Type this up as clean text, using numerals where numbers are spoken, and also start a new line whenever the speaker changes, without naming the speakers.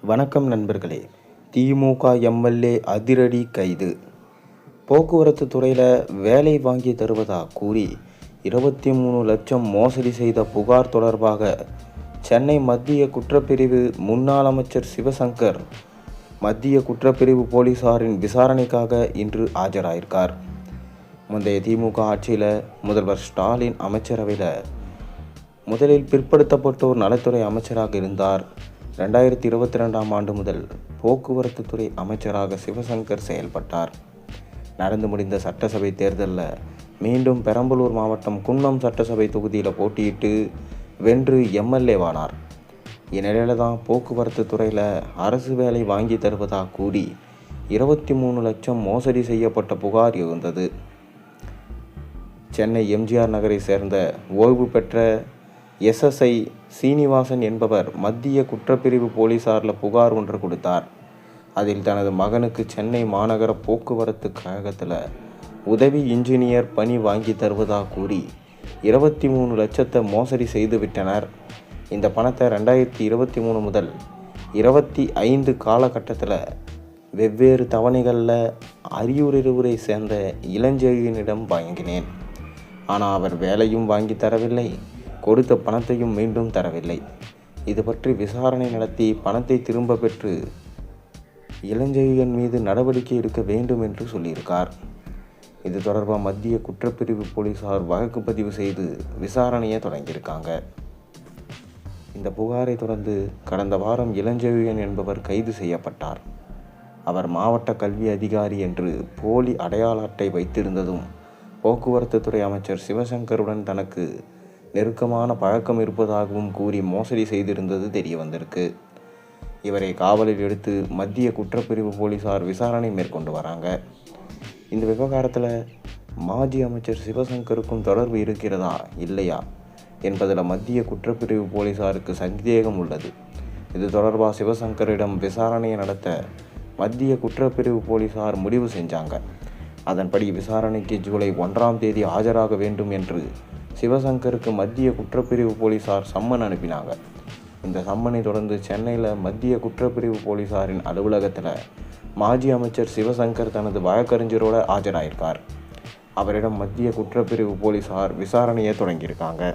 வணக்கம் நண்பர்களே. திமுக எம்எல்ஏ அதிரடி கைது. போக்குவரத்து துறையில் வேலை வாங்கி தருவதா கூறி 23 லட்சம் மோசடி செய்த புகார் தொடர்பாக சென்னை மத்திய குற்றப்பிரிவு முன்னாள் அமைச்சர் சிவசங்கர் மத்திய குற்றப்பிரிவு போலீசாரின் விசாரணைக்காக இன்று ஆஜராயிருக்கார். முந்தைய திமுக ஆட்சியில் முதல்வர் ஸ்டாலின் அமைச்சரவையில் முதலில் பிற்படுத்தப்பட்டோர் நலத்துறை அமைச்சராக இருந்தார். 2022ஆம் ஆண்டு முதல் போக்குவரத்து துறை அமைச்சராக சிவசங்கர் செயல்பட்டார். நடந்து முடிந்த சட்டசபை தேர்தலில் மீண்டும் பெரம்பலூர் மாவட்டம் குன்னம் சட்டசபை தொகுதியில் போட்டியிட்டு வென்று எம்எல்ஏவானார். இந்நிலையில் தான் போக்குவரத்து துறையில் அரசு வேலை வாங்கி தருவதாக கூறி 23 லட்சம் மோசடி செய்யப்பட்ட புகார் எழுந்தது. சென்னை எம்ஜிஆர் நகரை சேர்ந்த ஓய்வு பெற்ற எஸ்எஸ்ஐ சீனிவாசன் என்பவர் மத்திய குற்றப்பிரிவு போலீசாரில் புகார் ஒன்று கொடுத்தார். அதில் தனது மகனுக்கு சென்னை மாநகர போக்குவரத்து கழகத்தில் உதவி இன்ஜினியர் பணி வாங்கி தருவதாக கூறி 23 லட்சத்தை மோசடி செய்து விட்டனர். இந்த பணத்தை 2023 முதல் 25 காலகட்டத்தில் வெவ்வேறு தவணைகளில் அரியூரை சேர்ந்த இளஞ்செழியனிடம் வாங்கினேன். ஆனால் அவர் வேலையும் வாங்கி தரவில்லை, கொடுத்த பணத்தையும் மீண்டும் தரவில்லை. இது பற்றி விசாரணை நடத்தி பணத்தை திரும்ப பெற்று இளஞ்செழியன் மீது நடவடிக்கை எடுக்க வேண்டும் என்று சொல்லியிருக்கார். இது தொடர்பாக மத்திய குற்றப்பிரிவு போலீசார் வழக்கு பதிவு செய்து விசாரணையை தொடங்கியிருக்காங்க. இந்த புகாரை தொடர்ந்து கடந்த வாரம் இளஞ்செழியன் என்பவர் கைது செய்யப்பட்டார். அவர் மாவட்ட கல்வி அதிகாரி என்று போலி அடையாள அட்டை வைத்திருந்ததும் போக்குவரத்து துறை அமைச்சர் சிவசங்கருடன் தனக்கு நெருக்கமான பழக்கம் இருப்பதாகவும் கூறி மோசடி செய்திருந்தது தெரிய வந்திருக்கு. இவரை காவலில் எடுத்து மத்திய குற்றப்பிரிவு போலீசார் விசாரணை மேற்கொண்டு வராங்க. இந்த விவகாரத்தில் மாஜி அமைச்சர் சிவசங்கருக்கும் தொடர்பு இருக்கிறதா இல்லையா என்பதில் மத்திய குற்றப்பிரிவு போலீசாருக்கு சந்தேகம் உள்ளது. இது தொடர்பாக சிவசங்கரிடம் விசாரணையை நடத்த மத்திய குற்றப்பிரிவு போலீசார் முடிவு செஞ்சாங்க. அதன்படி விசாரணைக்கு ஜூலை 1ஆம் தேதி ஆஜராக வேண்டும் என்று சிவசங்கருக்கு மத்திய குற்றப்பிரிவு போலீசார் சம்மன் அனுப்பினாங்க. இந்த சம்மனை தொடர்ந்து சென்னையில் மத்திய குற்றப்பிரிவு போலீசாரின் அலுவலகத்தில் மாஜி அமைச்சர் சிவசங்கர் தனது வழக்கறிஞரோடு ஆஜராயிருக்கார். அவரிடம் மத்திய குற்றப்பிரிவு போலீசார் விசாரணையை தொடங்கியிருக்காங்க.